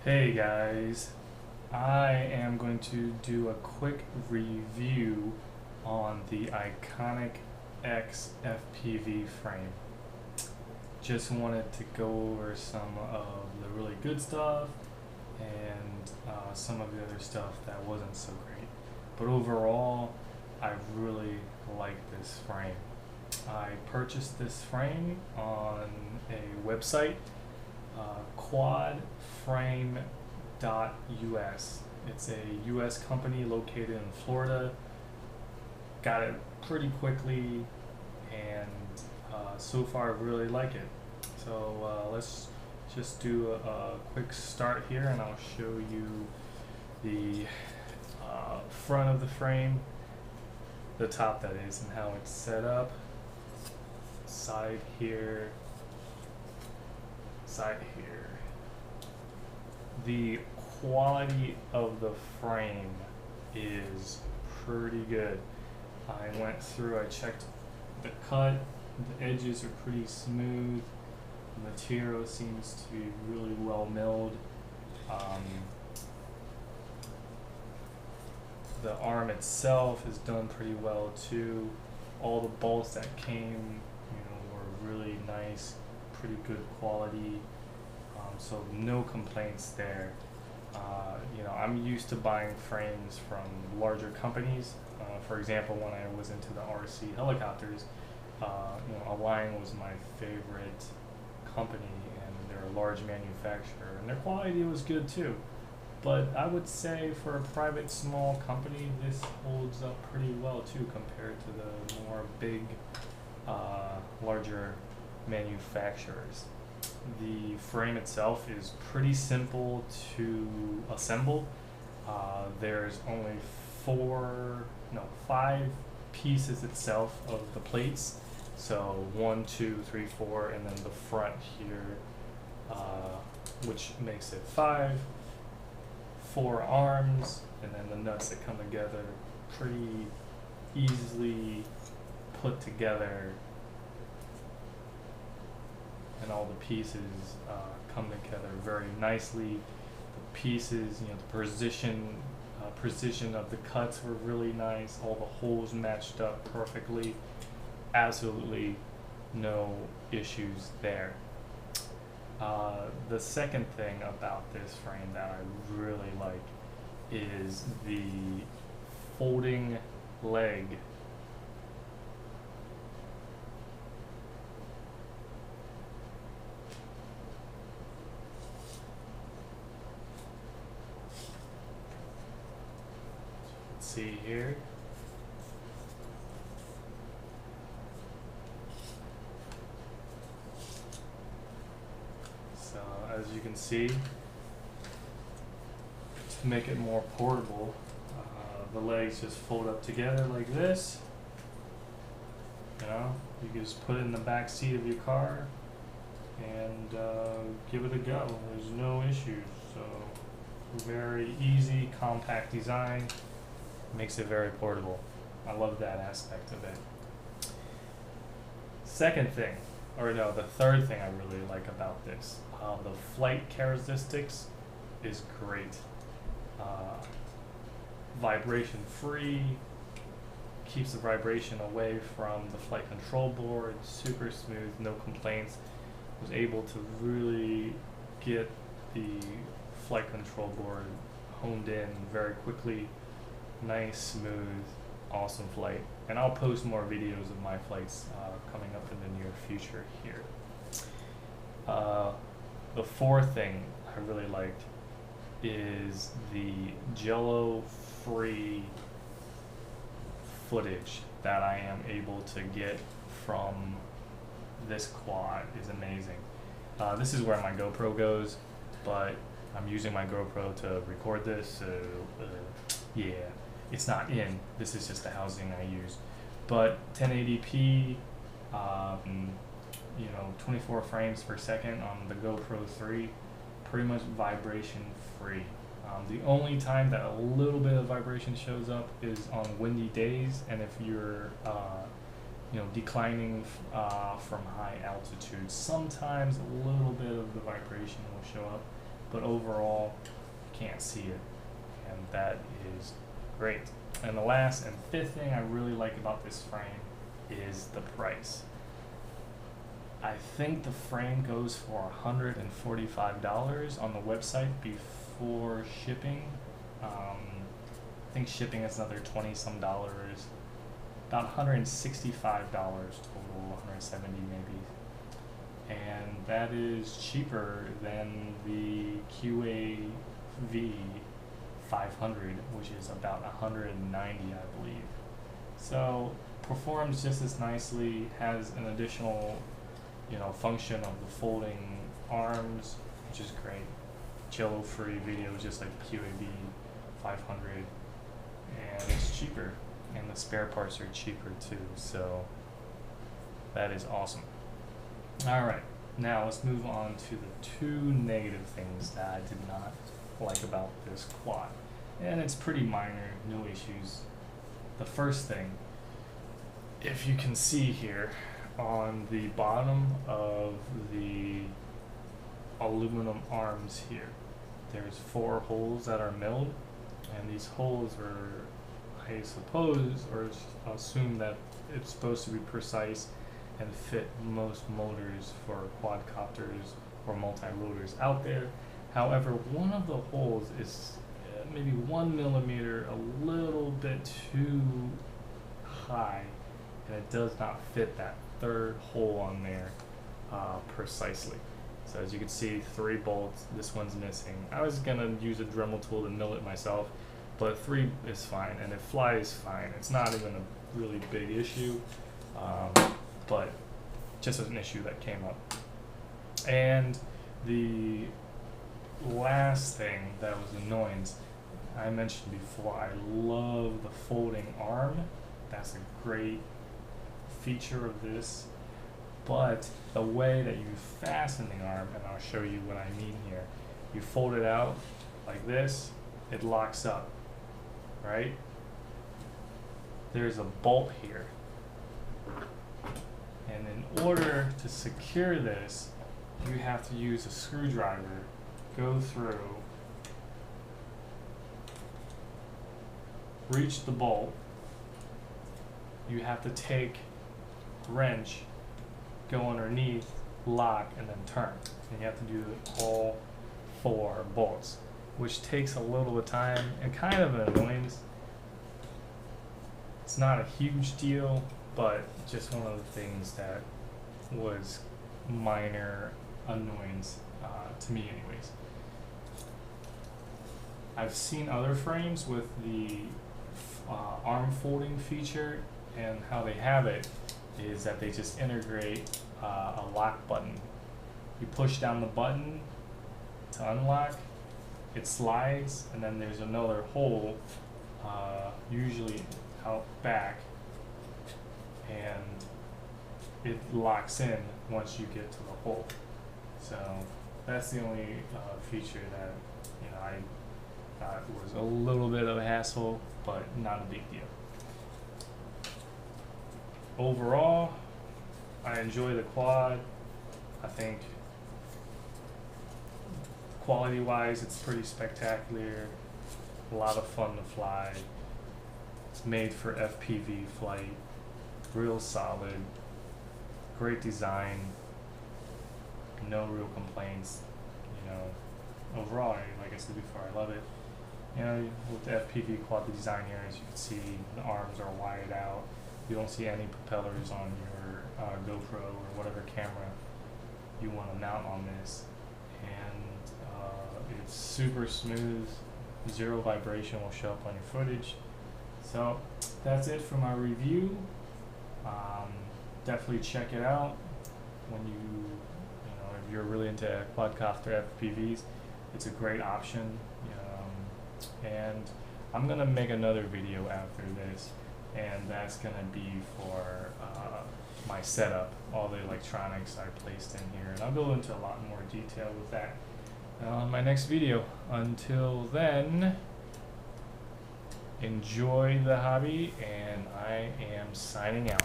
Hey guys, I am going to do a quick review on the Iconic-X FPV frame. Just wanted to go over some of the really good stuff and some of the other stuff that wasn't so great. But overall, I really like this frame. I purchased this frame on a website, quadframe.us. It's a US company located in Florida. Got it pretty quickly, and so far I really like it. So let's just do a quick start here, and I'll show you the front of the frame, the top that is, and how it's set up. Side here, side here. The quality of the frame is pretty good. I went through, I checked the cut, the edges are pretty smooth, the material seems to be really well milled. The arm itself is done pretty well too. All the bolts that came, were really nice, pretty good quality. So no complaints there. I'm used to buying frames from larger companies. For example, when I was into the RC helicopters, Align was my favorite company, and they're a large manufacturer, and their quality was good too. But I would say for a private small company, this holds up pretty well too compared to the more big, larger manufacturers. The frame itself is pretty simple to assemble. There's only five pieces itself of the plates. So 1, 2, 3, 4, and then the front here, which makes it 5. 4 arms, and then the nuts that come together pretty easily put together, and all the pieces come together very nicely. The pieces, the precision of the cuts were really nice. All the holes matched up perfectly. Absolutely no issues there. The second thing about this frame that I really like is the folding leg. Let's see here. So as you can see, to make it more portable, the legs just fold up together like this. You can just put it in the back seat of your car and give it a go. There's no issues. So very easy, compact design, makes it very portable. I love that aspect of it. The third thing I really like about this, the flight characteristics is great. Vibration free, keeps the vibration away from the flight control board, super smooth, no complaints. Was able to really get the flight control board honed in very quickly. Nice, smooth, awesome flight. And I'll post more videos of my flights coming up in the near future here. The fourth thing I really liked is the jello-free footage that I am able to get from this quad is amazing. This is where my GoPro goes, but I'm using my GoPro to record this, so yeah, it's not in. This is just the housing I use. But 1080p, 24 frames per second on the GoPro 3, pretty much vibration free. The only time that a little bit of vibration shows up is on windy days, and if you're declining from high altitude, sometimes a little bit of the vibration will show up, but overall you can't see it, and that is great. And the last and fifth thing I really like about this frame is the price. I think the frame goes for $145 on the website before shipping. I think shipping is another 20 some dollars, about $165 total, 170 maybe. And that is cheaper than the QAV 500, which is about 190, I believe. So performs just as nicely, has an additional, function of the folding arms, which is great. Jello-free video, just like the QAV 500, and it's cheaper, and the spare parts are cheaper too. So that is awesome. All right, now let's move on to the two negative things that I did not like about this quad, and it's pretty minor, no issues. The first thing, if you can see here on the bottom of the aluminum arms here, there's 4 holes that are milled, and these holes are, I suppose, or assume that it's supposed to be precise and fit most motors for quadcopters or multi-rotors out there. However, one of the holes is maybe 1 millimeter, a little bit too high, and it does not fit that third hole on there precisely. So as you can see, 3 bolts, this one's missing. I was gonna use a Dremel tool to mill it myself, but 3 is fine, and it flies fine. It's not even a really big issue, but just an issue that came up. And the last thing that was annoying, I mentioned before, I love the folding arm. That's a great feature of this, but the way that you fasten the arm, and I'll show you what I mean here, you fold it out like this, it locks up, right? There's a bolt here, and in order to secure this, you have to use a screwdriver, go through, reach the bolt, you have to take a wrench, go underneath, lock, and then turn. And you have to do all 4 bolts, which takes a little bit of time and kind of an annoyance. It's not a huge deal, but just one of the things that was minor annoyance to me anyways. I've seen other frames with the arm folding feature, and how they have it is that they just integrate a lock button. You push down the button to unlock, it slides, and then there's another hole, usually out back, and it locks in once you get to the hole. So that's the only feature that I thought was a little bit of a hassle, but not a big deal. Overall, I enjoy the quad. I think quality-wise, it's pretty spectacular. A lot of fun to fly. It's made for FPV flight. Real solid. Great design. No real complaints. Overall, like I said before, I love it. With the FPV quad design here, as you can see, the arms are wired out. You don't see any propellers on your GoPro or whatever camera you want to mount on this, and it's super smooth. 0 vibration will show up on your footage. So that's it for my review. Definitely check it out when if you're really into quadcopter FPVs. It's a great option, and I'm gonna make another video after this, and that's gonna be for my setup, all the electronics I placed in here, and I'll go into a lot more detail with that on my next video. Until then, enjoy the hobby, and I am signing out.